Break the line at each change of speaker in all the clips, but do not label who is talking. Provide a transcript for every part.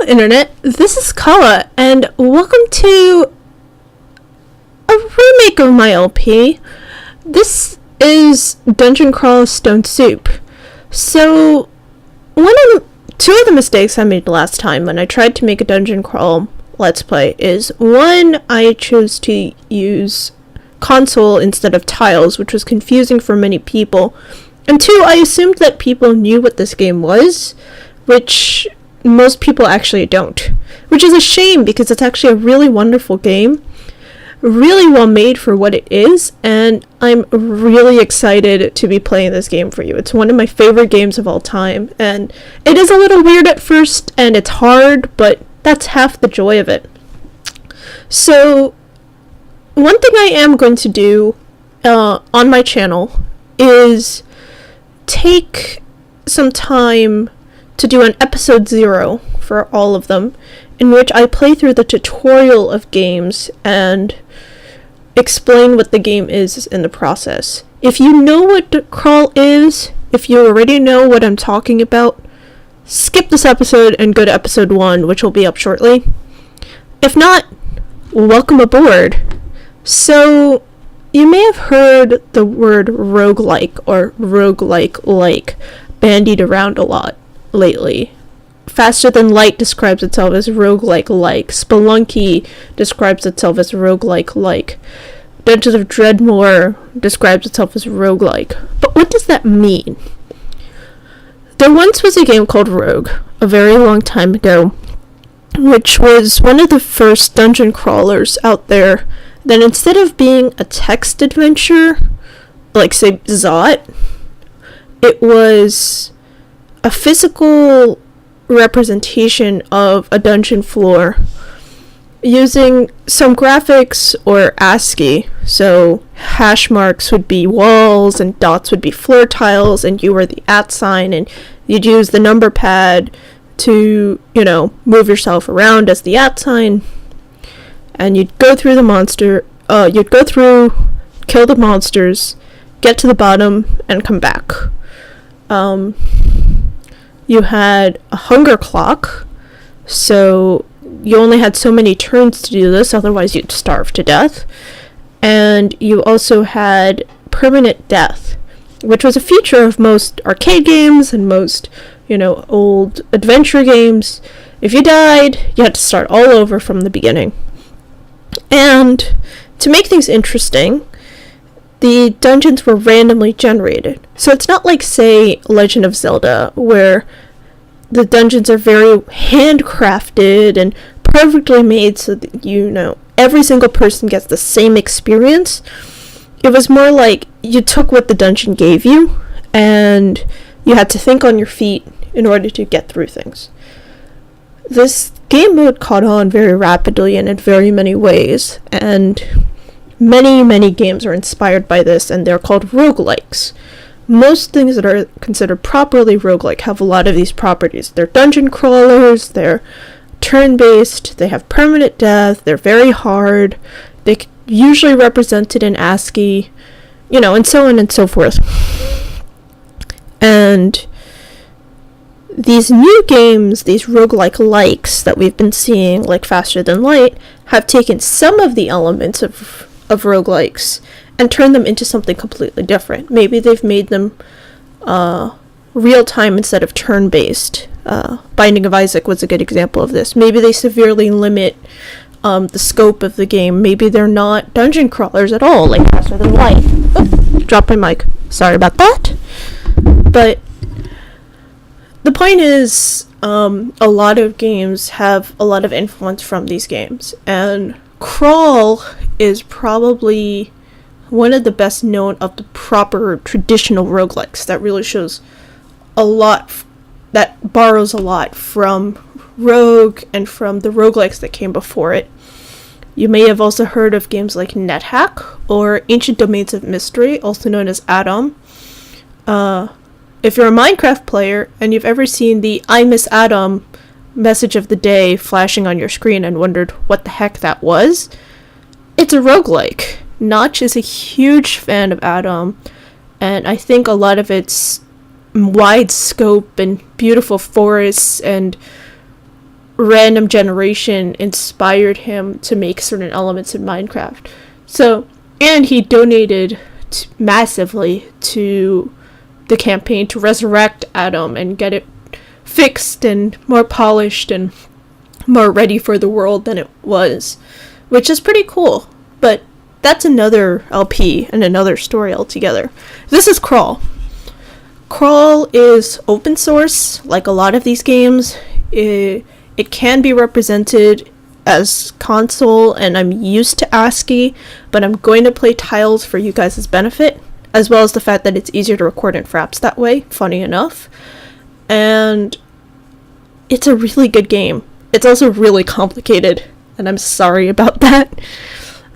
Internet, this is Kawa, and welcome to a remake of my LP. This is Dungeon Crawl Stone Soup. So, two of the mistakes I made last time when I tried to make a Dungeon Crawl Let's Play is, one, I chose to use console instead of tiles, which was confusing for many people, and two, I assumed that people knew what this game was, which most people actually don't, which is a shame because it's actually a really wonderful game, really well made for what it is, and I'm really excited to be playing this game for you. It's one of my favorite games of all time, and it is a little weird at first, and it's hard, but that's half the joy of it. So, one thing I am going to do on my channel is take some time to do an episode 0 for all of them, in which I play through the tutorial of games and explain what the game is in the process. If you know what Crawl is, if you already know what I'm talking about, skip this episode and go to episode 1, which will be up shortly. If not, welcome aboard. So, you may have heard the word roguelike or roguelike bandied around a lot lately. Faster Than Light describes itself as roguelike. Spelunky describes itself as roguelike. Dungeons of Dreadmore describes itself as roguelike. But what does that mean? There once was a game called Rogue, a very long time ago, which was one of the first dungeon crawlers out there that instead of being a text adventure, like say Zot, it was a physical representation of a dungeon floor using some graphics or ASCII. So hash marks would be walls and dots would be floor tiles, and you were the @ sign, and you'd use the number pad to, move yourself around as the @ sign, and you'd go through the monster, kill the monsters, get to the bottom, and come back. You had a hunger clock, so you only had so many turns to do this, otherwise you'd starve to death. And you also had permanent death, which was a feature of most arcade games and most, old adventure games. If you died, you had to start all over from the beginning. And to make things interesting, the dungeons were randomly generated. So it's not like, say, Legend of Zelda, where the dungeons are very handcrafted and perfectly made so that, every single person gets the same experience. It was more like you took what the dungeon gave you, and you had to think on your feet in order to get through things. This game mode caught on very rapidly and in very many ways, and many games are inspired by this, and they're called roguelikes. Most things that are considered properly roguelike have a lot of these properties. They're dungeon crawlers, they're turn-based, they have permanent death, they're very hard, they usually represented in ASCII, and so on and so forth. And these new games, these roguelike-likes that we've been seeing, like Faster Than Light, have taken some of the elements of roguelikes and turned them into something completely different. Maybe they've made them real-time instead of turn-based. Binding of Isaac was a good example of this. Maybe they severely limit the scope of the game. Maybe they're not dungeon crawlers at all, like Faster Than Light. Oops, dropped my mic. Sorry about that. But the point is, a lot of games have a lot of influence from these games, and Crawl is probably one of the best known of the proper traditional roguelikes that really shows a lot, that borrows a lot from Rogue and from the roguelikes that came before it. You may have also heard of games like NetHack or Ancient Domains of Mystery, also known as Adam. If you're a Minecraft player and you've ever seen the I Miss Adam message of the day flashing on your screen and wondered what the heck that was, it's a roguelike. Notch is a huge fan of Adam, and I think a lot of its wide scope and beautiful forests and random generation inspired him to make certain elements in Minecraft. So, and he donated massively to the campaign to resurrect Adam and get it fixed and more polished and more ready for the world than it was, which is pretty cool. But that's another LP and another story altogether. This is Crawl. Crawl is open source, like a lot of these games. It can be represented as console, and I'm used to ASCII, but I'm going to play tiles for you guys' benefit, as well as the fact that it's easier to record in Fraps that way, funny enough. And it's a really good game. It's also really complicated, and I'm sorry about that.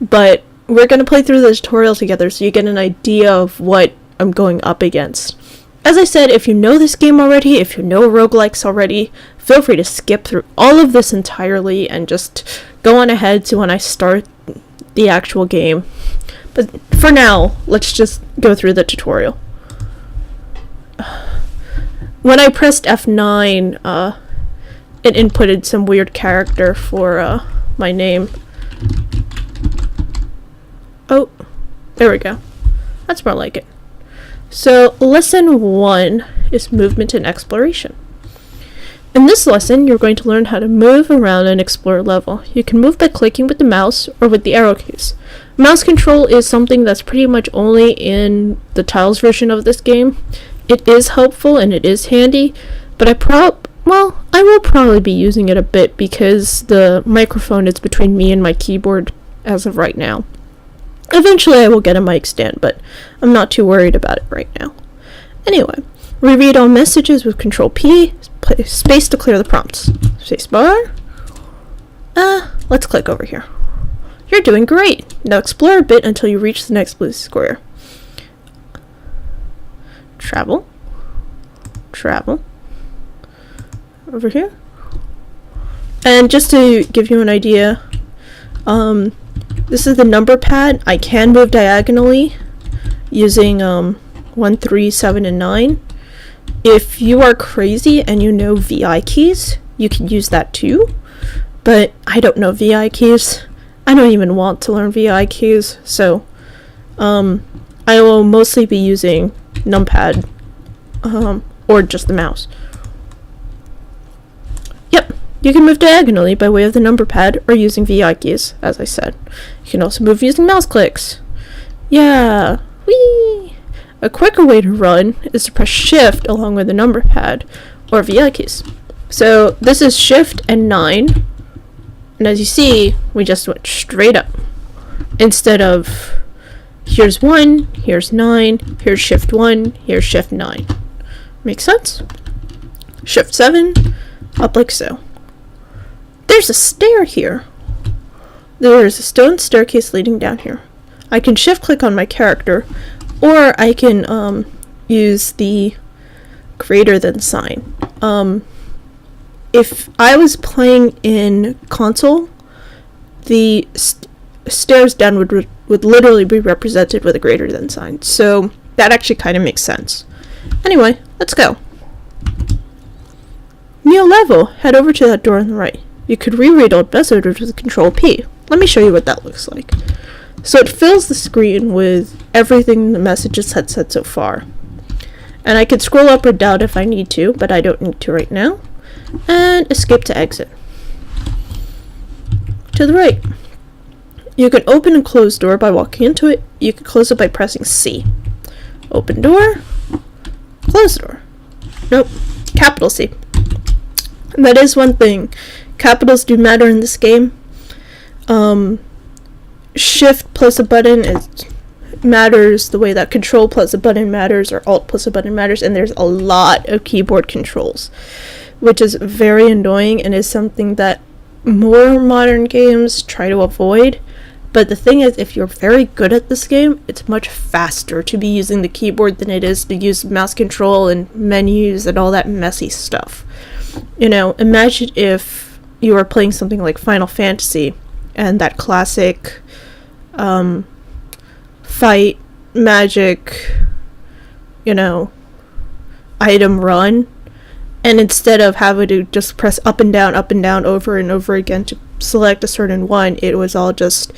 But we're going to play through the tutorial together so you get an idea of what I'm going up against. As I said, if you know this game already, if you know roguelikes already, feel free to skip through all of this entirely and just go on ahead to when I start the actual game. But for now, let's just go through the tutorial. When I pressed F9, it inputted some weird character for my name. Oh, there we go. That's more like it. So, lesson 1 is movement and exploration. In this lesson, you're going to learn how to move around and explore a level. You can move by clicking with the mouse or with the arrow keys. Mouse control is something that's pretty much only in the Tiles version of this game. It is helpful and it is handy, but I will probably be using it a bit because the microphone is between me and my keyboard as of right now. Eventually I will get a mic stand, but I'm not too worried about it right now. Anyway, reread all messages with Control P, space to clear the prompts. Space bar. Let's click over here. You're doing great. Now explore a bit until you reach the next blue square. Travel. Over here. And just to give you an idea, this is the number pad. I can move diagonally using 1, 3, 7, and 9. If you are crazy and you know VI keys, you can use that too. But I don't know VI keys. I don't even want to learn VI keys, so I will mostly be using numpad or just the mouse. Yep. You can move diagonally by way of the number pad or using VI keys, as I said. You can also move using mouse clicks. Yeah! Whee! A quicker way to run is to press Shift along with the number pad or VI keys. So this is Shift and 9. And as you see, we just went straight up. Instead of here's 1, here's 9, here's Shift 1, here's Shift 9. Make sense? Shift 7, up like so. There's a stair here. There's a stone staircase leading down here. I can shift click on my character, or I can use the greater than sign. If I was playing in console, the stairs down would literally be represented with a greater than sign. So that actually kind of makes sense. Anyway, let's go. New level. Head over to that door on the right. You could reread old messages with Control P. Let me show you what that looks like. So it fills the screen with everything the messages had said so far. And I could scroll up or down if I need to, but I don't need to right now. And escape to exit. To the right. You can open and close door by walking into it. You can close it by pressing C. Open door. Close door. Nope. Capital C. And that is one thing. Capitals do matter in this game. Shift plus a button matters the way that Control plus a button matters, or Alt plus a button matters, and there's a lot of keyboard controls, which is very annoying and is something that more modern games try to avoid. But the thing is, if you're very good at this game, it's much faster to be using the keyboard than it is to use mouse control and menus and all that messy stuff. You know, imagine if you were playing something like Final Fantasy and that classic fight, magic, item run, And instead of having to just press up and down over and over again to select a certain one, it was all just,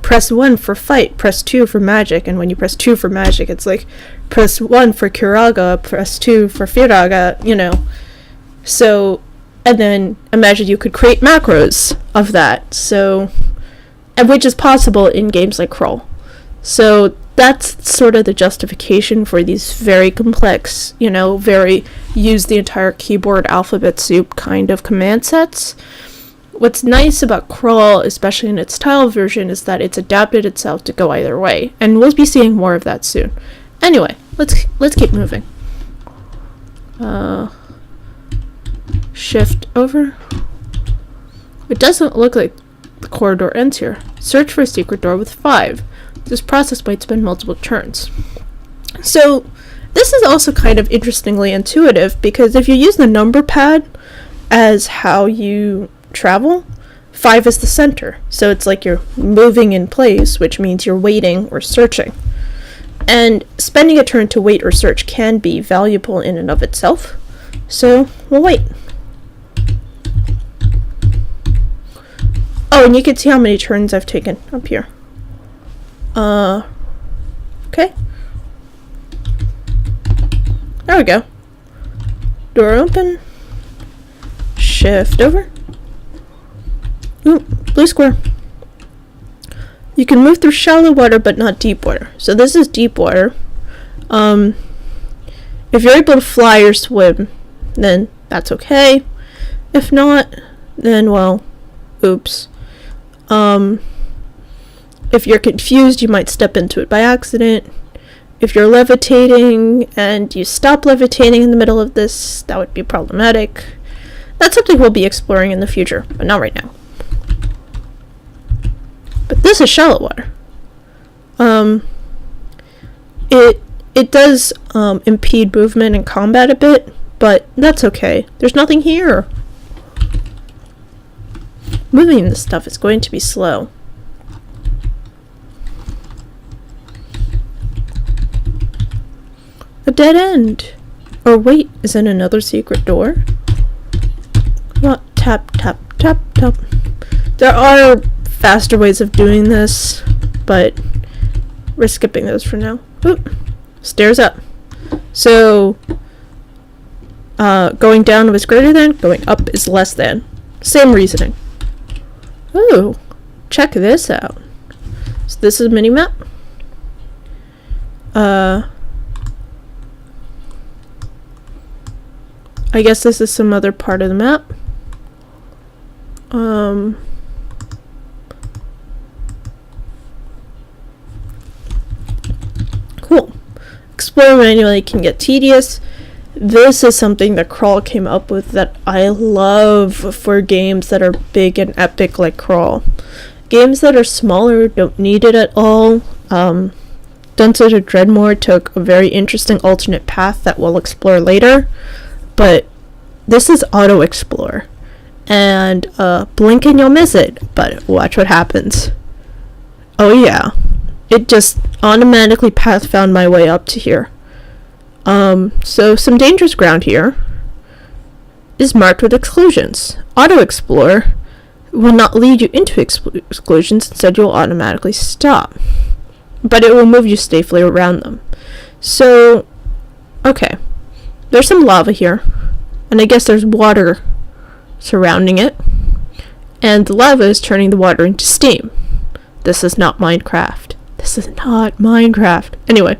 press 1 for fight, press 2 for magic, and when you press 2 for magic, it's like, press 1 for Kiraga, press 2 for Firaga, So, and then imagine you could create macros of that, so, and which is possible in games like Crawl. So that's sort of the justification for these very complex, very use the entire keyboard alphabet soup kind of command sets. What's nice about Crawl, especially in its tile version, is that it's adapted itself to go either way, and we'll be seeing more of that soon. Anyway, let's keep moving. Shift over. It doesn't look like the corridor ends here. Search for a secret door with 5. This process might spend multiple turns. So this is also kind of interestingly intuitive, because if you use the number pad as how you travel, 5 is the center. So it's like you're moving in place, which means you're waiting or searching. And spending a turn to wait or search can be valuable in and of itself. So we'll wait. Oh, and you can see how many turns I've taken up here. Okay. There we go. Door open. Shift over. Ooh, blue square. You can move through shallow water but not deep water. So this is deep water. If you're able to fly or swim, then that's okay. If not, then well, oops. If you're confused, you might step into it by accident. If you're levitating and you stop levitating in the middle of this, that would be problematic. That's something we'll be exploring in the future, but not right now. But this is shallow water. It does impede movement in combat a bit, but that's okay. There's nothing here. Moving this stuff is going to be slow. A dead end. Or wait, is it another secret door? Well, tap, tap, tap, tap. There are faster ways of doing this, but we're skipping those for now. Oop. Stairs up. So, going down was greater than, going up is less than. Same reasoning. Ooh, check this out. So this is a mini-map. I guess this is some other part of the map. Cool. Explore manually can get tedious. This is something that Crawl came up with that I love for games that are big and epic like Crawl. Games that are smaller don't need it at all. Dungeons of Dreadmore took a very interesting alternate path that we'll explore later. But this is auto explore, and blink and you'll miss it, but watch what happens. Oh yeah, it just automatically path found my way up to here. So some dangerous ground here is marked with exclusions. Auto explore will not lead you into exclusions, instead you'll automatically stop, but it will move you safely around them. So okay, there's some lava here, and I guess there's water surrounding it, and the lava is turning the water into steam. This is not Minecraft. This is not Minecraft. Anyway,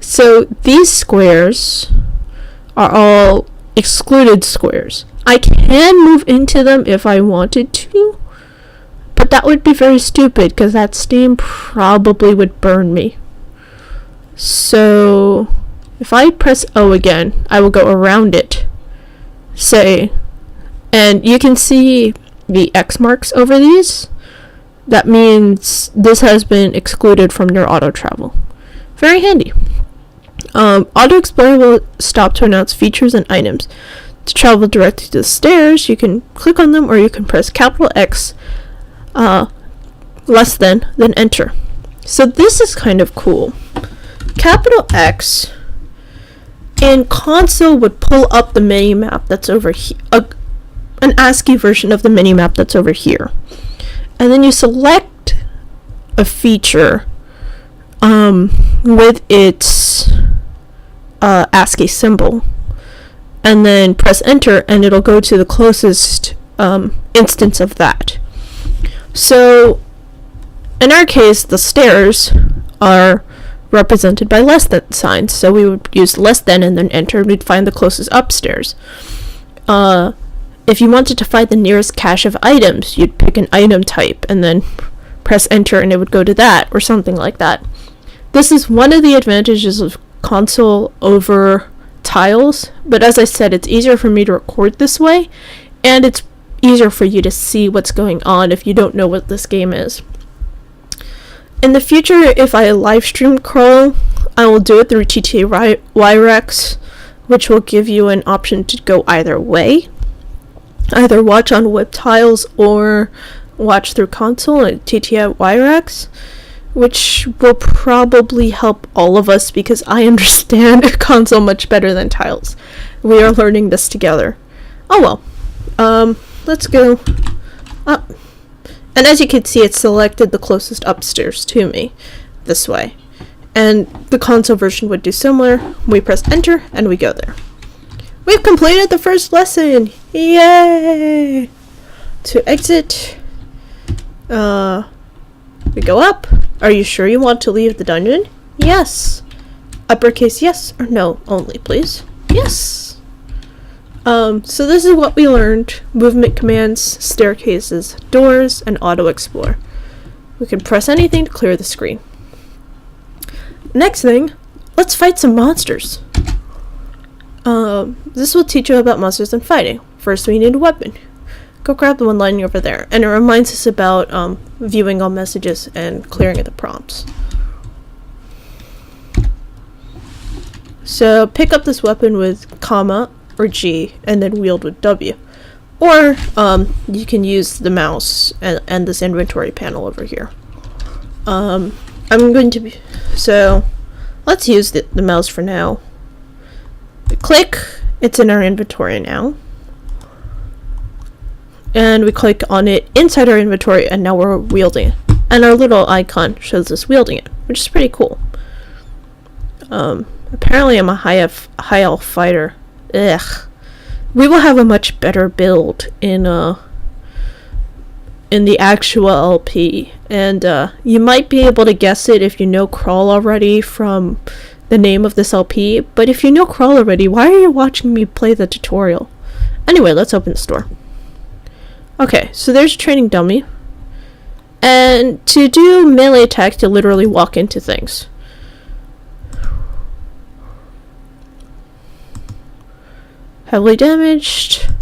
so these squares are all excluded squares. I can move into them if I wanted to, but that would be very stupid because that steam probably would burn me. So if I press O again, I will go around it, say, and you can see the X marks over these. That means this has been excluded from your auto travel. Very handy. Auto Explorer will stop to announce features and items. To travel directly to the stairs, you can click on them, or you can press capital X less than, then enter. So this is kind of cool. Capital X and console would pull up the mini-map that's over here, an ASCII version of the mini-map that's over here. And then you select a feature with its ASCII symbol, and then press enter, and it'll go to the closest instance of that. So in our case, the stairs are represented by less than signs, so we would use less than and then enter, and we'd find the closest upstairs. If you wanted to find the nearest cache of items, you'd pick an item type and then press enter, and it would go to that, or something like that. This is one of the advantages of console over tiles, but as I said, it's easier for me to record this way, and it's easier for you to see what's going on if you don't know what this game is. In the future, if I live stream Crawl, I will do it through TTA Wirex, which will give you an option to go either way. Either watch on web tiles or watch through console at TTA Wirex, which will probably help all of us because I understand console much better than tiles. We are learning this together. Oh well. Let's go up. And as you can see, it selected the closest upstairs to me this way. And the console version would do similar. We press enter and we go there. We've completed the first lesson! Yay! To exit, we go up. Are you sure you want to leave the dungeon? Yes. Uppercase yes or no only, please. Yes. So this is what we learned. Movement commands, staircases, doors, and auto explore. We can press anything to clear the screen. Next thing, let's fight some monsters. This will teach you about monsters and fighting. First, we need a weapon. Go grab the one lying over there. And it reminds us about viewing all messages and clearing of the prompts. So pick up this weapon with comma or G and then wield with W. Or you can use the mouse and this inventory panel over here. I'm going to be... So let's use the mouse for now. We click, it's in our inventory now. And we click on it inside our inventory, and now we're wielding it. And our little icon shows us wielding it, which is pretty cool. Apparently I'm a high elf fighter. Ugh. We will have a much better build in the actual LP, and you might be able to guess it if you know Crawl already from the name of this LP, but if you know Crawl already, why are you watching me play the tutorial? Anyway, let's open the store. Okay, so there's a training dummy, and to do melee attack, to literally walk into things. Heavily damaged,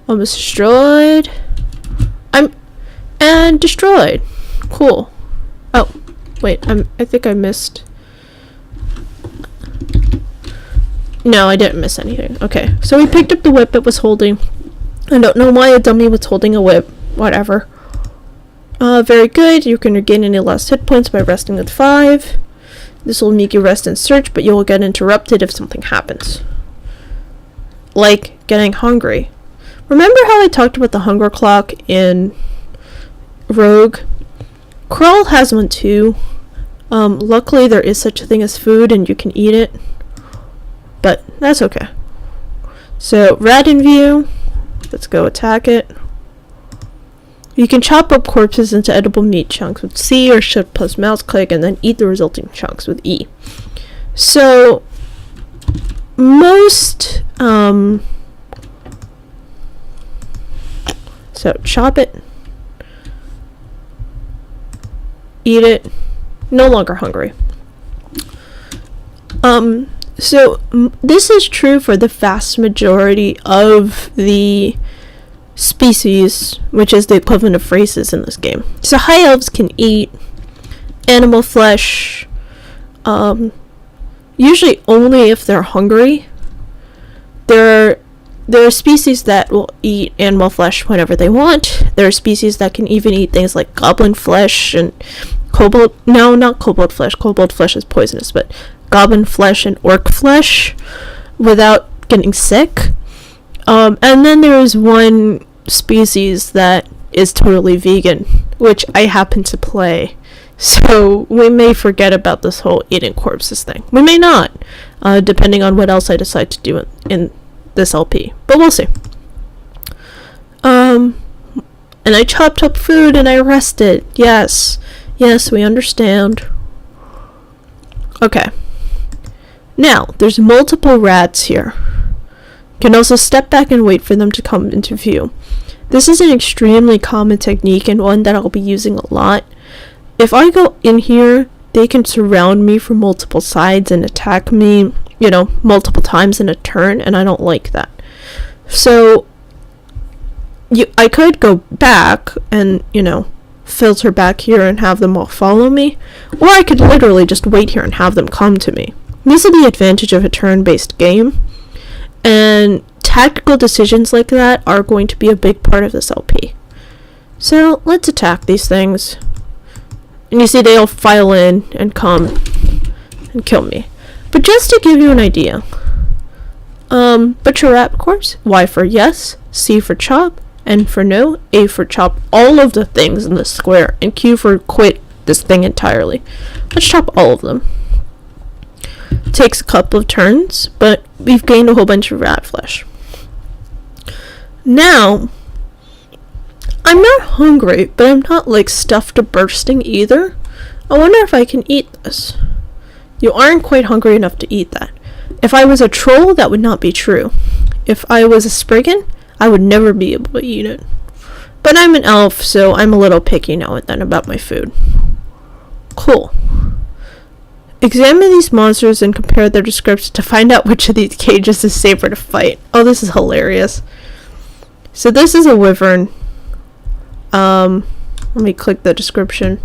almost destroyed, and destroyed. Cool. Oh, wait, I think I missed. No, I didn't miss anything. Okay, so we picked up the whip it was holding. I don't know why a dummy was holding a whip. Whatever. Very good. You can regain any lost hit points by resting with 5. This will make you rest and search, but you will get interrupted if something happens. Like getting hungry. Remember how I talked about the hunger clock in Rogue? Crawl has one too. Luckily there is such a thing as food and you can eat it. But that's okay. So, rat in view. Let's go attack it. You can chop up corpses into edible meat chunks with C or shift plus mouse click and then eat the resulting chunks with E. So, most, so chop it, eat it, no longer hungry. So this is true for the vast majority of the species, which is the equivalent of races in this game. So high elves can eat animal flesh, usually only if they're hungry. There are species that will eat animal flesh whenever they want. There are species that can even eat things like goblin flesh and kobold. No, not kobold flesh. Kobold flesh is poisonous, but goblin flesh and orc flesh. without getting sick. And then there is one species that is totally vegan, which I happen to play. So we may forget about this whole eating corpses thing. We may not, depending on what else I decide to do in this LP. But we'll see. And I chopped up food and I rested. Yes, we understand. Okay. Now, there's multiple rats here. You can also step back and wait for them to come into view. This is an extremely common technique and one that I'll be using a lot. If I go in here, they can surround me from multiple sides and attack me, multiple times in a turn, and I don't like that. So, I could go back and, filter back here and have them all follow me, or I could literally just wait here and have them come to me. This is the advantage of a turn-based game, and tactical decisions like that are going to be a big part of this LP. So, let's attack these things. And you see they all file in and come and kill me. But just to give you an idea, butcher rat, of course, Y for yes, C for chop, N for no, A for chop all of the things in the square, and Q for quit this thing entirely. Let's chop all of them. Takes a couple of turns, but we've gained a whole bunch of rat flesh. Now, I'm not hungry, but I'm not stuffed to bursting either. I wonder if I can eat this. You aren't quite hungry enough to eat that. If I was a troll, that would not be true. If I was a spriggan, I would never be able to eat it. But I'm an elf, so I'm a little picky now and then about my food. Cool. Examine these monsters and compare their descriptions to find out which of these cages is safer to fight. Oh, this is hilarious. So this is a wyvern. Let me click the description.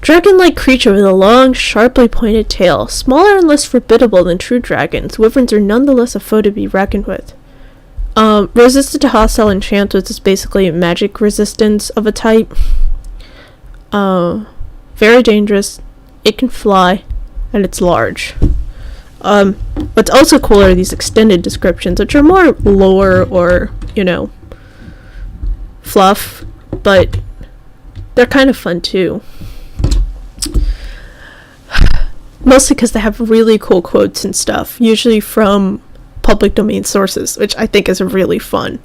Dragon-like creature with a long, sharply pointed tail. Smaller and less formidable than true dragons, wyverns are nonetheless a foe to be reckoned with. Resistant to hostile enchants, which is basically magic resistance of a type. Very dangerous. It can fly, and it's large. What's also cool are these extended descriptions, which are more lore or, fluff, but they're kind of fun too. Mostly because they have really cool quotes and stuff, usually from public domain sources, which I think is really fun.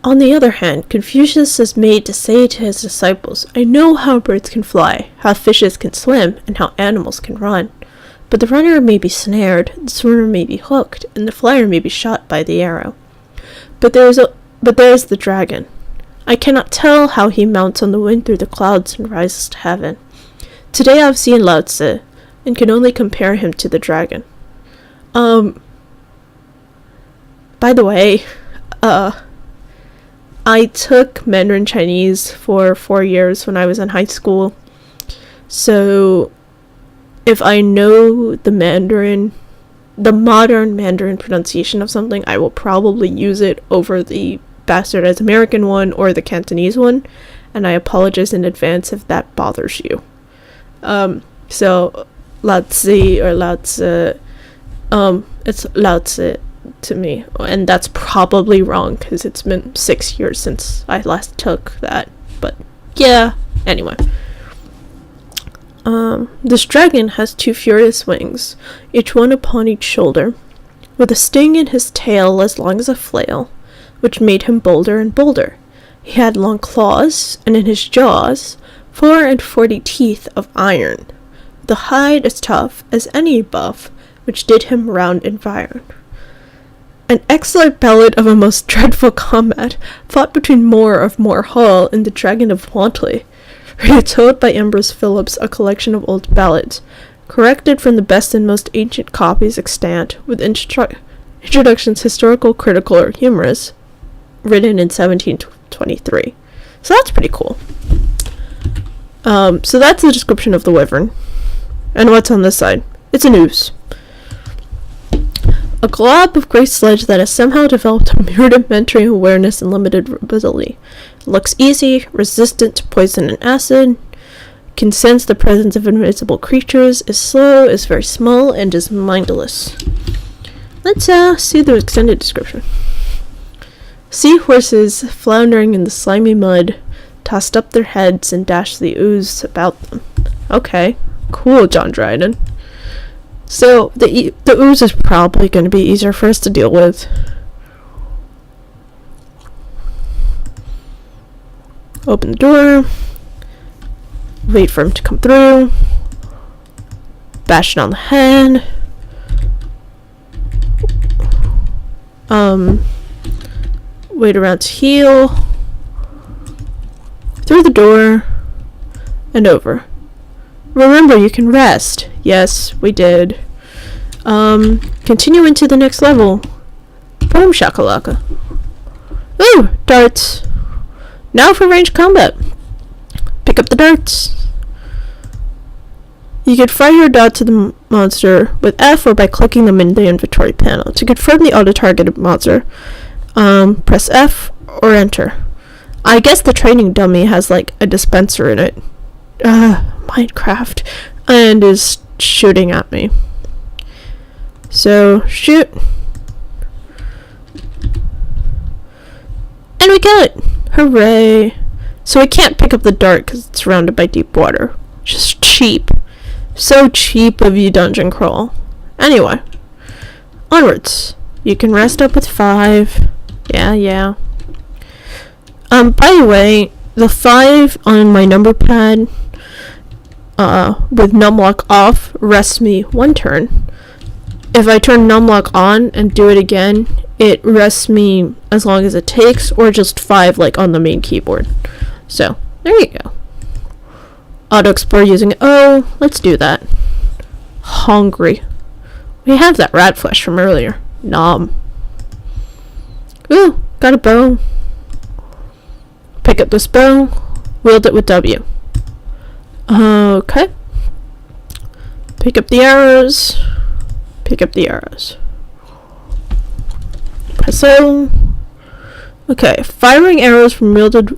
On the other hand, Confucius is made to say to his disciples, I know how birds can fly, how fishes can swim, and how animals can run. But the runner may be snared, the swimmer may be hooked, and the flyer may be shot by the arrow. But there is the dragon. I cannot tell how he mounts on the wind through the clouds and rises to heaven. Today I've seen Lao Tzu, and can only compare him to the dragon. By the way, I took Mandarin Chinese for 4 years when I was in high school. So, if I know the modern Mandarin pronunciation of something, I will probably use it over the bastardized American one or the Cantonese one, and I apologize in advance if that bothers you. So Lao Tzu or Lao Tzu, it's Lao Tzu to me, and that's probably wrong because it's been 6 years since I last took that, but yeah, anyway. This dragon has 2 furious wings, each one upon each shoulder, with a sting in his tail as long as a flail, which made him bolder and bolder. He had long claws, and in his jaws 40 teeth of iron, the hide as tough as any buff, which did him round environ. An excellent ballad of a most dreadful combat, fought between Moore of Moore Hall and the Dragon of Wantley, retold by Ambrose Phillips, a collection of old ballads, corrected from the best and most ancient copies extant, with introductions historical, critical, or humorous, written in 1723. So that's pretty cool. So that's the description of the wyvern. And what's on this side? It's a noose. A glob of grey sludge that has somehow developed a rudimentary awareness and limited ability. It looks easy, resistant to poison and acid, can sense the presence of invisible creatures, is slow, is very small, and is mindless. let's see the extended description. Seahorses floundering in the slimy mud tossed up their heads and dashed the ooze about them. Okay, cool, John Dryden. So the ooze is probably going to be easier for us to deal with. Open the door. Wait for him to come through. Bash it on the head. Wait around to heal. Through the door. And over. Remember, you can rest. Yes, we did. Continue into the next level. Boom shakalaka. Ooh, darts. Now for ranged combat. Pick up the darts. You can fire your dot to the monster with F or by clicking them in the inventory panel. To confirm the auto-targeted monster, press F or enter. I guess the training dummy has like a dispenser in it. Minecraft. And is shooting at me. So, shoot. And we got it! Hooray! So I can't pick up the dart because it's surrounded by deep water. Just cheap. So cheap of you, Dungeon Crawl. Anyway. Onwards. You can rest up with 5. Yeah. By the way, the 5 on my number pad, with numlock off, rests me 1 turn. If I turn numlock on and do it again, it rests me as long as it takes, or just 5 like on the main keyboard. So, there you go. Auto-explore using O. Let's do that. Hungry. We have that rat flesh from earlier. Nom. Ooh, got a bow. Pick up this bow. Wield it with W. Okay. Pick up the arrows. Pick up the arrows. Press O. Okay, firing arrows from wielded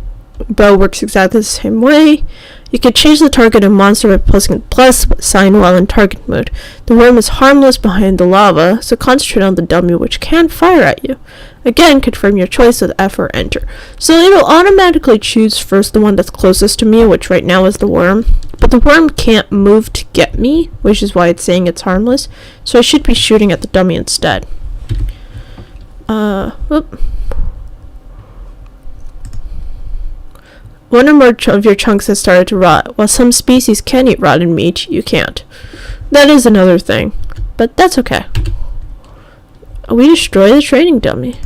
bow works exactly the same way. You can change the target of monster by pressing the plus sign while in target mode. The worm is harmless behind the lava, so concentrate on the dummy which can fire at you. Again, confirm your choice with F or enter. So it'll automatically choose first the one that's closest to me, which right now is the worm. But the worm can't move to get me, which is why it's saying it's harmless. So I should be shooting at the dummy instead. Whoop. One or more of your chunks has started to rot. While some species can eat rotten meat, you can't. That is another thing, but that's okay. We destroy the training dummy.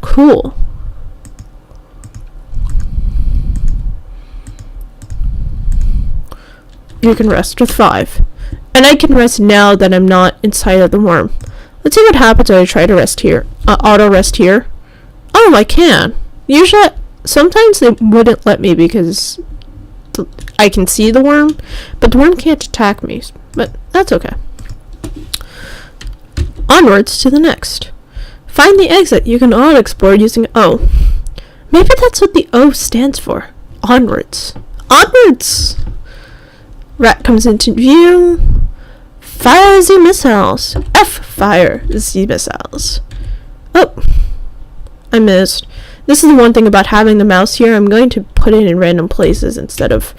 Cool. You can rest with 5. And I can rest now that I'm not inside of the worm. Let's see what happens when I try to rest here. Auto rest here. Oh, I can. Usually, sometimes they wouldn't let me because I can see the worm, but the worm can't attack me. But that's okay. Onwards to the next. Find the exit. You can auto-explore using O. Maybe that's what the O stands for. Onwards. Onwards! Rat comes into view. Fire the missiles. F fire the missiles. Oh. I missed. This is the one thing about having the mouse here. I'm going to put it in random places instead of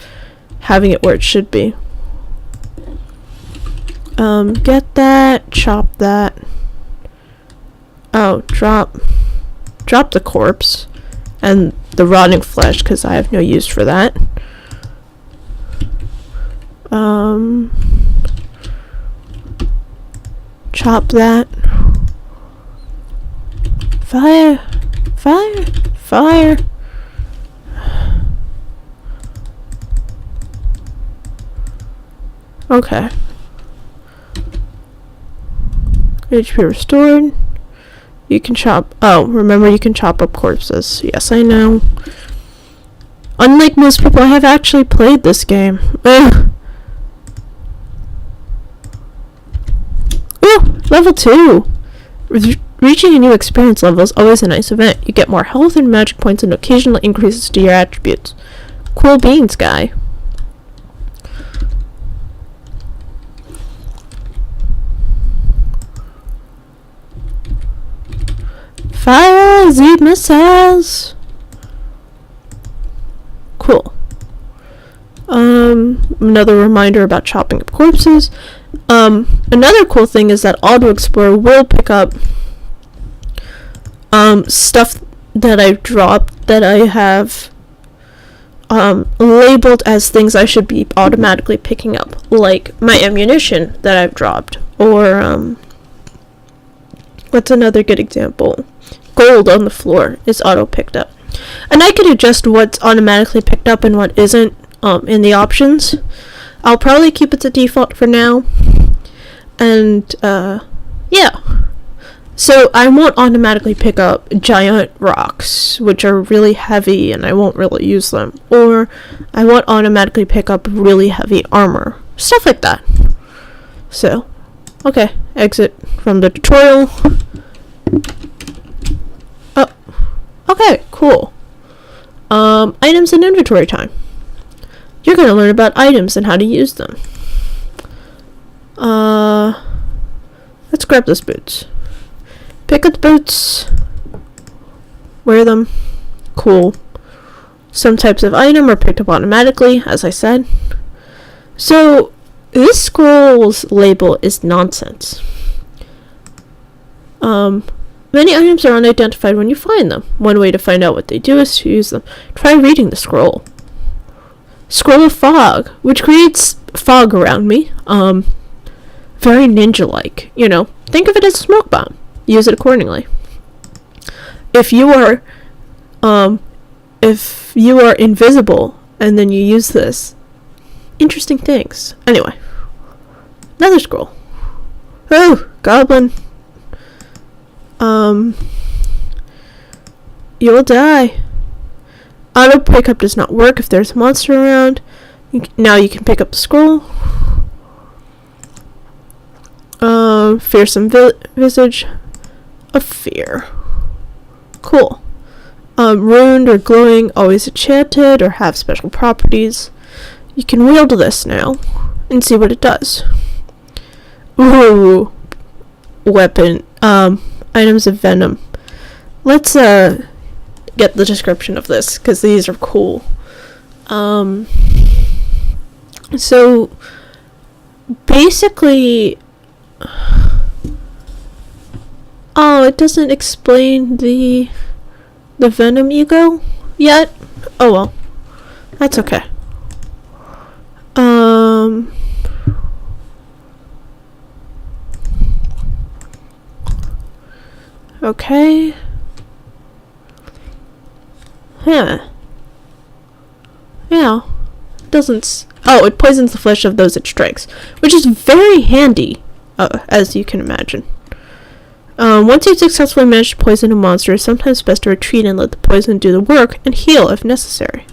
having it where it should be. Get that. Chop that. Oh, drop the corpse. And the rotting flesh, because I have no use for that. Chop that. Fire. Fire. Fire. Okay. HP restored. You can chop. Oh, remember you can chop up corpses. Yes, I know. Unlike most people, I have actually played this game. Ugh. Ooh, level 2. Reaching a new experience level is always a nice event. You get more health and magic points and occasional increases to your attributes. Cool beans, guy. Fire the missiles. Cool. Another reminder about chopping up corpses. Another cool thing is that Auto Explorer will pick up stuff that I've dropped that I have labeled as things I should be automatically picking up, like my ammunition that I've dropped, or what's another good example? Gold on the floor is auto picked up, and I can adjust what's automatically picked up and what isn't in the options. I'll probably keep it to default for now, and yeah. So I won't automatically pick up giant rocks, which are really heavy and I won't really use them. Or I won't automatically pick up really heavy armor. Stuff like that. So, okay, exit from the tutorial. Oh, okay, cool. Items and inventory time. You're going to learn about items and how to use them. Let's grab those boots. Pick up the boots. Wear them. Cool. Some types of item are picked up automatically, as I said. So, this scroll's label is nonsense. Many items are unidentified when you find them. One way to find out what they do is to use them. Try reading the scroll. Scroll of fog, which creates fog around me. Very ninja-like, you know. Think of it as a smoke bomb. Use it accordingly. If you are invisible and then you use this, interesting things. Anyway, another scroll. Oh, goblin. You'll die. Auto pickup does not work if there's a monster around. Now you can pick up the scroll. Fearsome visage of fear. Cool. Ruined or glowing, always enchanted, or have special properties. You can wield this now and see what it does. Ooh. Weapon. Items of venom. Let's get the description of this, because these are cool. So basically, oh, it doesn't explain the venom ego yet. Oh well, that's okay. Okay. Yeah. Doesn't. Oh, it poisons the flesh of those it strikes, which is very handy, as you can imagine. Once you've successfully managed to poison a monster, it's sometimes best to retreat and let the poison do the work and heal if necessary.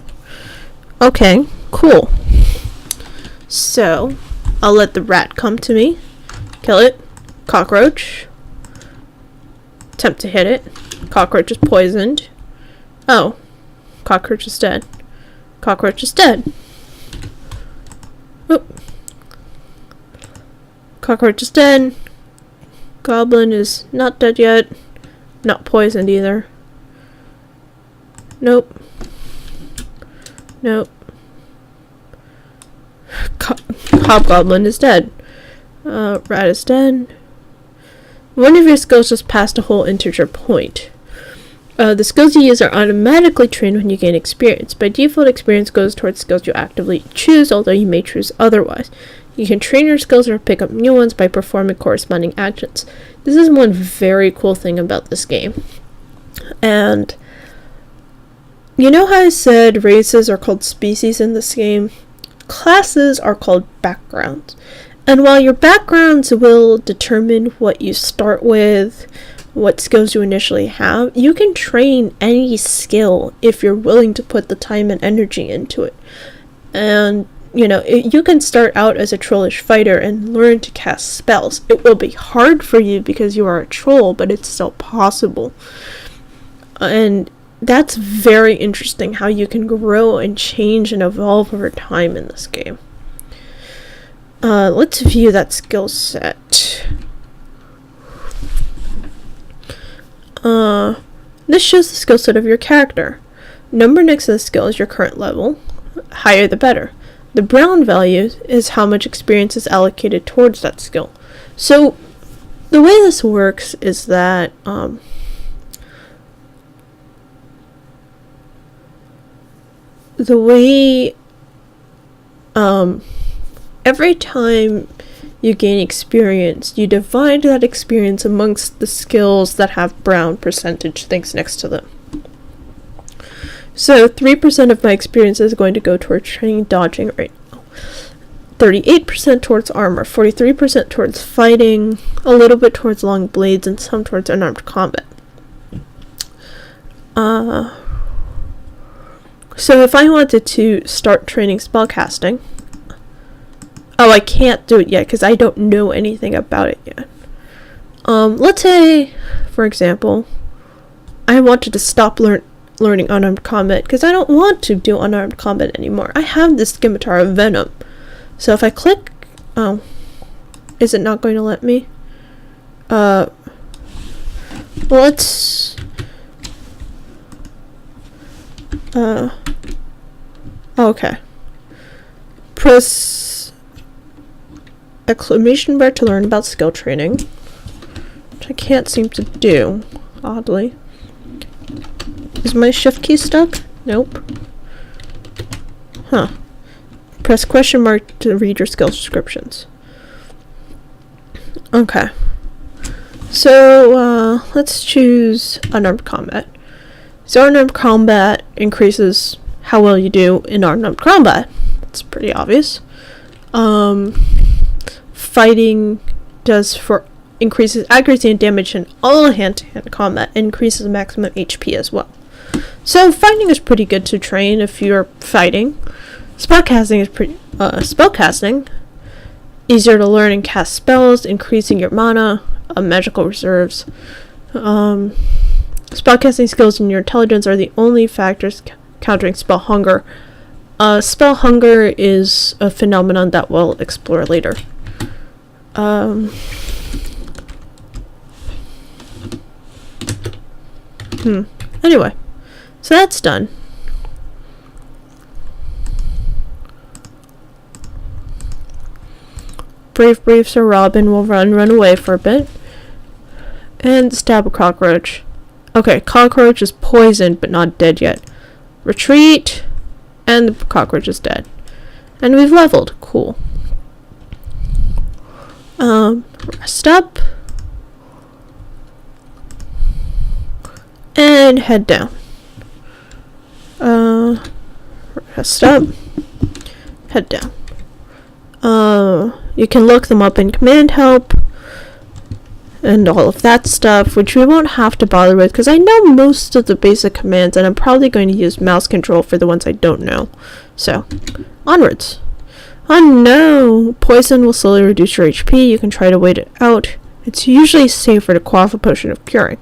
Okay, cool. So, I'll let the rat come to me. Kill it. Cockroach. Attempt to hit it. Cockroach is poisoned. Oh. Cockroach is dead. Cockroach is dead. Oop. Cockroach is dead. Goblin is not dead yet. Not poisoned either. Nope. Hobgoblin is dead. Rat is dead. One of your skills just passed a whole integer point. The skills you use are automatically trained when you gain experience. By default, experience goes towards skills you actively choose, although you may choose otherwise. You can train your skills or pick up new ones by performing corresponding actions. This is one very cool thing about this game. And you know how I said races are called species in this game? Classes are called backgrounds. And while your backgrounds will determine what you start with, what skills you initially have, you can train any skill if you're willing to put the time and energy into it. And, you know, you can start out as a trollish fighter and learn to cast spells. It will be hard for you because you are a troll, but it's still possible. And that's very interesting how you can grow and change and evolve over time in this game. Let's view that skill set. This shows the skill set of your character. Number next to the skill is your current level. Higher the better. The brown value is how much experience is allocated towards that skill. So the way this works is that every time you gain experience, you divide that experience amongst the skills that have brown percentage things next to them. So 3% of my experience is going to go towards training dodging right now. 38% towards armor, 43% towards fighting, a little bit towards long blades, and some towards unarmed combat. So if I wanted to start training spellcasting, I can't do it yet because I don't know anything about it yet. Let's say, for example, I wanted to stop learning unarmed combat because I don't want to do unarmed combat anymore. I have this scimitar of venom. So if I click, is it not going to let me? Let's, okay. Press exclamation bar to learn about skill training, which I can't seem to do, oddly. Is my shift key stuck? Nope. Huh. Press question mark to read your skill descriptions. Okay. So, let's choose unarmed combat. So unarmed combat increases how well you do in unarmed combat. It's pretty obvious. Fighting increases accuracy and damage in all hand-to-hand combat, and increases maximum HP as well. So fighting is pretty good to train if you're fighting. Spellcasting is spellcasting, easier to learn and cast spells, increasing your mana, magical reserves. Spellcasting skills and your intelligence are the only factors countering spell hunger. Spell hunger is a phenomenon that we'll explore later. Anyway, so that's done. Brave Sir Robin will run away for a bit. And stab a cockroach. Okay, cockroach is poisoned but not dead yet. Retreat, and the cockroach is dead. And we've leveled. Cool. Rest up. And head down. Rest up. Head down. You can look them up in command help and all of that stuff, which we won't have to bother with because I know most of the basic commands and I'm probably going to use mouse control for the ones I don't know. So, onwards. Oh no! Poison will slowly reduce your HP. You can try to wait it out. It's usually safer to quaff a potion of curing.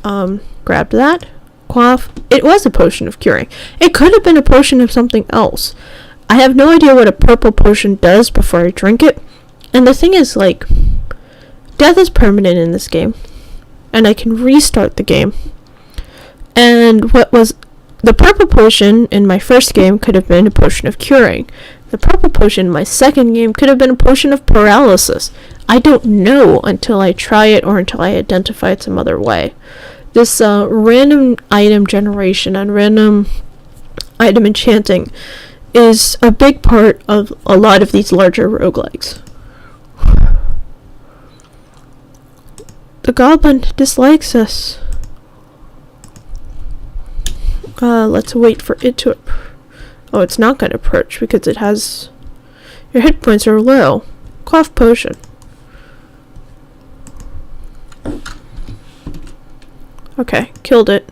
Grabbed that. Quaff. It was a potion of curing. It could have been a potion of something else. I have no idea what a purple potion does before I drink it. And the thing is, like, death is permanent in this game. And I can restart the game. And what was the purple potion in my first game could have been a potion of curing. The purple potion in my second game could have been a potion of paralysis. I don't know until I try it or until I identify it some other way. This random item generation and random item enchanting is a big part of a lot of these larger roguelikes. The goblin dislikes us. Let's wait for it to... Oh, it's not going to approach because it has... Your hit points are low. Cough potion. Okay, killed it.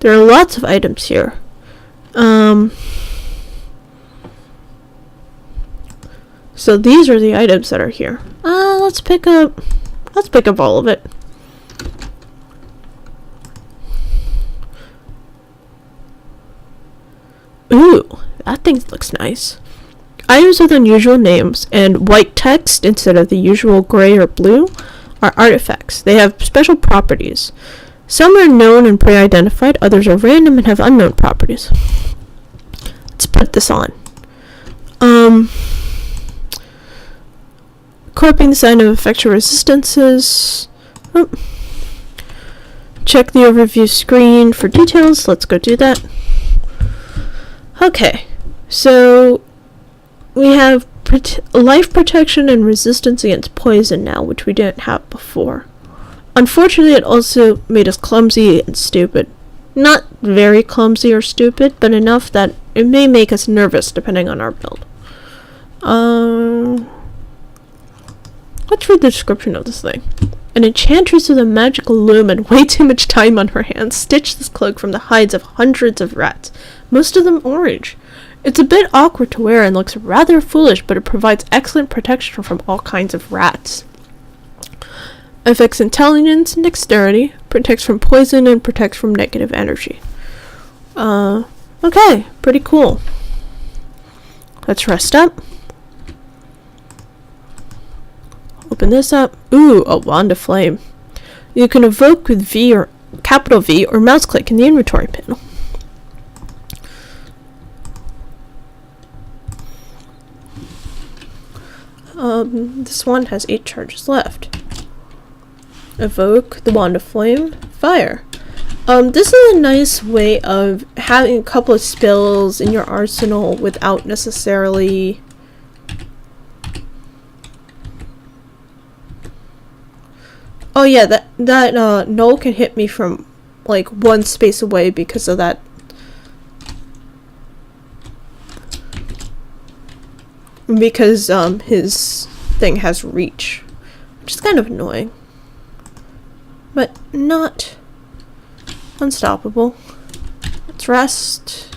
There are lots of items here. So these are the items that are here. Let's pick up all of it. Ooh, that thing looks nice. Items with unusual names and white text instead of the usual gray or blue are artifacts. They have special properties. Some are known and pre-identified, others are random and have unknown properties. Let's put this on. Equipping the sign of effectual resistances. Oh. Check the overview screen for details. Let's go do that. Okay, so we have life protection and resistance against poison now, which we didn't have before. Unfortunately, it also made us clumsy and stupid. Not very clumsy or stupid, but enough that it may make us nervous depending on our build. Let's read the description of this thing. An enchantress with a magical loom and way too much time on her hands stitched this cloak from the hides of hundreds of rats, most of them orange. It's a bit awkward to wear and looks rather foolish, but it provides excellent protection from all kinds of rats. Affects intelligence and dexterity, protects from poison, and protects from negative energy. Okay, pretty cool. Let's rest up. Open this up. Ooh, a wand of flame. You can evoke with V or capital V or mouse click in the inventory panel. This one has 8 charges left. Evoke the wand of flame. Fire. This is a nice way of having a couple of spells in your arsenal without necessarily oh yeah, that Null can hit me from like one space away because of that. Because his thing has reach, which is kind of annoying, but not unstoppable. Let's rest.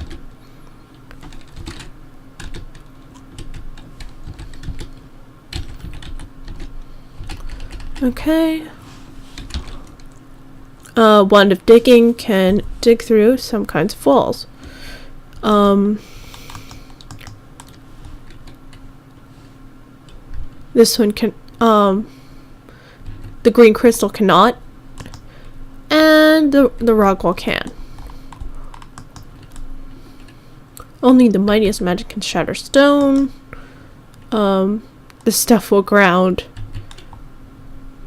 Okay. Wand of digging can dig through some kinds of walls. This one can, the green crystal cannot, and the rock wall can. Only the mightiest magic can shatter stone. The stuff will ground.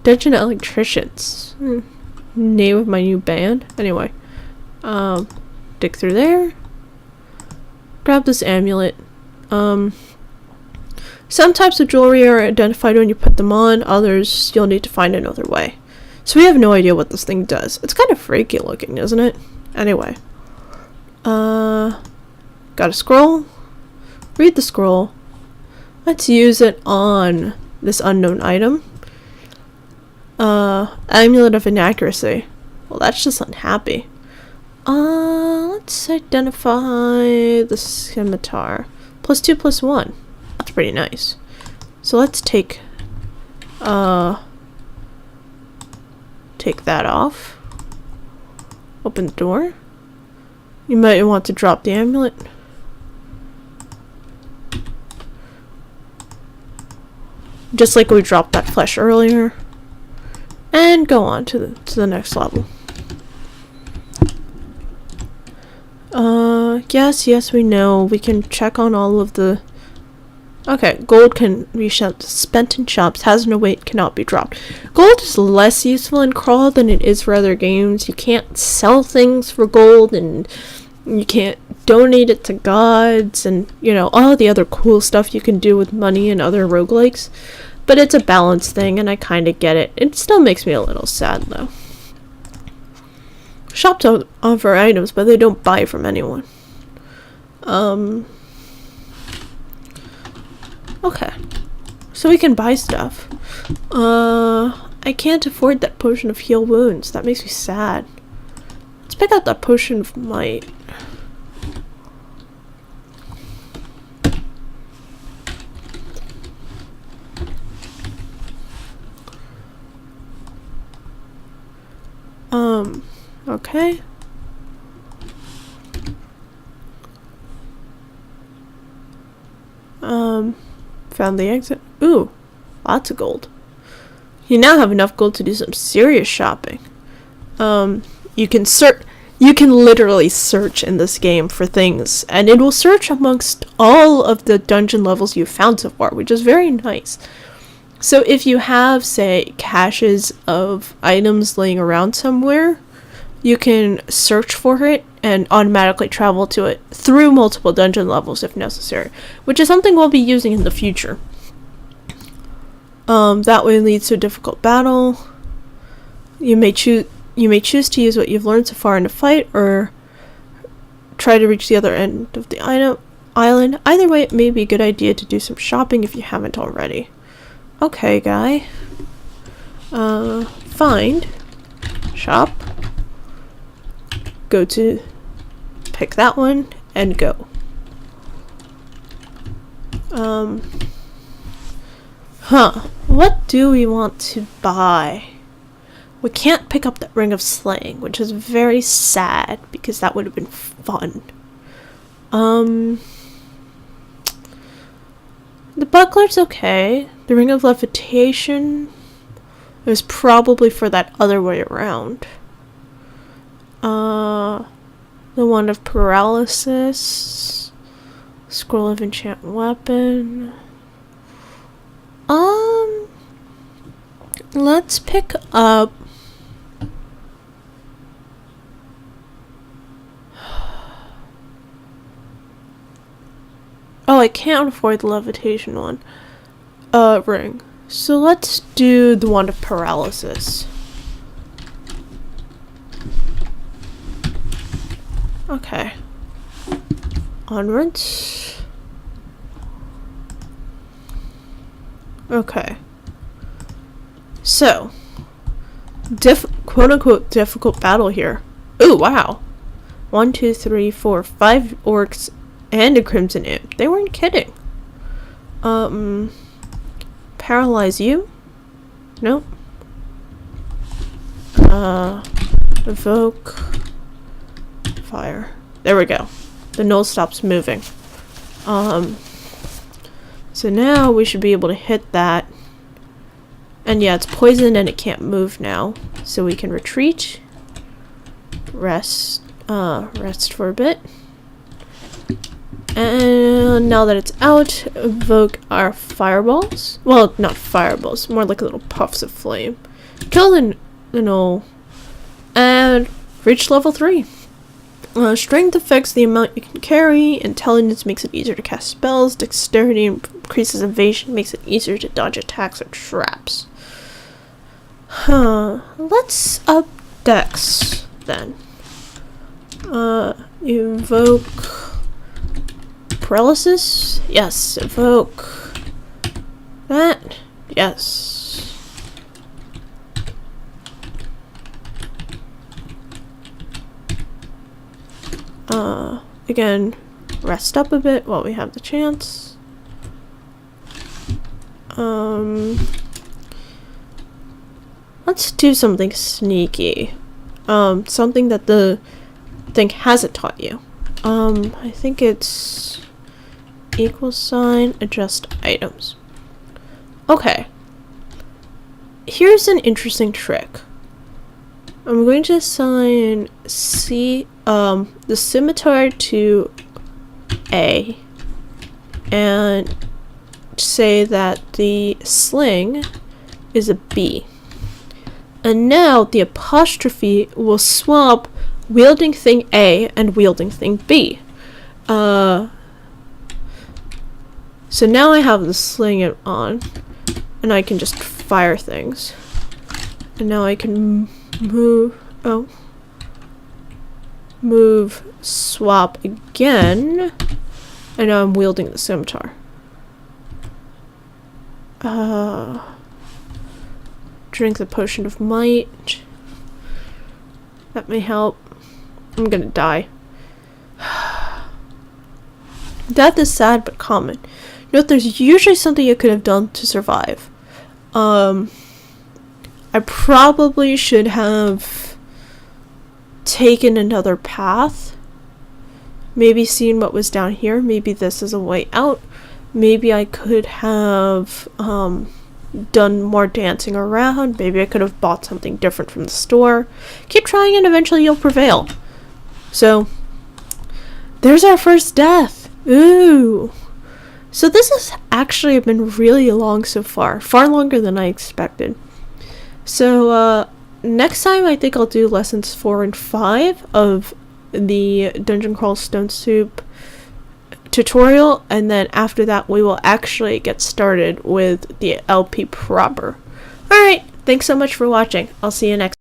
Dungeon electricians. Name of my new band. Anyway, dig through there. Grab this amulet. Some types of jewelry are identified when you put them on, others you'll need to find another way. So we have no idea what this thing does. It's kind of freaky looking, isn't it? Anyway. Got a scroll. Read the scroll. Let's use it on this unknown item. Amulet of inaccuracy. Well, that's just unhappy. Let's identify the scimitar. +2/+1. That's pretty nice. So let's take that off. Open the door. You might want to drop the amulet. Just like we dropped that flesh earlier. And go on to the next level. Yes, we know. We can check on all of the... Okay, gold can be spent in shops, has no weight, cannot be dropped. Gold is less useful in Crawl than it is for other games. You can't sell things for gold, and you can't donate it to gods, and, you know, all the other cool stuff you can do with money and other roguelikes. But it's a balance thing, and I kind of get it. It still makes me a little sad, though. Shops offer items, but they don't buy from anyone. Okay. So we can buy stuff. I can't afford that potion of heal wounds. That makes me sad. Let's pick out that potion of might. Okay. Found the exit. Ooh, lots of gold. You now have enough gold to do some serious shopping. You can search. You can literally search in this game for things, and it will search amongst all of the dungeon levels you've found so far, which is very nice. So if you have, say, caches of items laying around somewhere, you can search for it and automatically travel to it through multiple dungeon levels if necessary, which is something we'll be using in the future. That way leads to a difficult battle. You may choose to use what you've learned so far in a fight, or try to reach the other end of the island. Either way, it may be a good idea to do some shopping if you haven't already. Okay, guy. Find. Shop. Go to... pick that one, and go. What do we want to buy? We can't pick up that Ring of Slaying, which is very sad, because that would have been fun. The buckler's okay. The Ring of Levitation is probably for that other way around. The Wand of Paralysis. Scroll of Enchant Weapon. Let's pick up... Oh, I can't afford the Levitation one. Ring. So let's do the Wand of Paralysis. Okay. Onwards. Okay. So, quote-unquote difficult battle here. Ooh, wow. 1, 2, 3, 4, 5 orcs and a crimson imp. They weren't kidding. Paralyze you? Nope. Evoke. Fire. There we go. The null stops moving. So now we should be able to hit that. And yeah, it's poisoned and it can't move now. So we can retreat. Rest for a bit. And now that it's out, evoke our fireballs. Well, not fireballs, more like little puffs of flame. Kill the null. And reach level 3. Strength affects the amount you can carry. Intelligence makes it easier to cast spells. Dexterity increases evasion, makes it easier to dodge attacks or traps. Let's up Dex then. Evoke Paralysis? Yes. Evoke that? Yes. Again, rest up a bit while we have the chance. Let's do something sneaky. Something that the thing hasn't taught you. I think it's =, adjust items. Okay. Here's an interesting trick. I'm going to assign the scimitar to A and say that the sling is a B. And now the apostrophe will swap wielding thing A and wielding thing B. So now I have the sling on and I can just fire things. And now I can move, swap again, and now I'm wielding the scimitar. Drink the potion of might. That may help. I'm gonna die. Death is sad but common. Note there's usually something you could have done to survive. I probably should have taken another path. Maybe seen what was down here. Maybe this is a way out. Maybe I could have done more dancing around. Maybe I could have bought something different from the store. Keep trying and eventually you'll prevail. So, there's our first death. Ooh. So this has actually been really long so far. Far longer than I expected. So, next time I think I'll do lessons 4 and 5 of the Dungeon Crawl Stone Soup tutorial, and then after that we will actually get started with the LP proper. Alright, thanks so much for watching. I'll see you next time.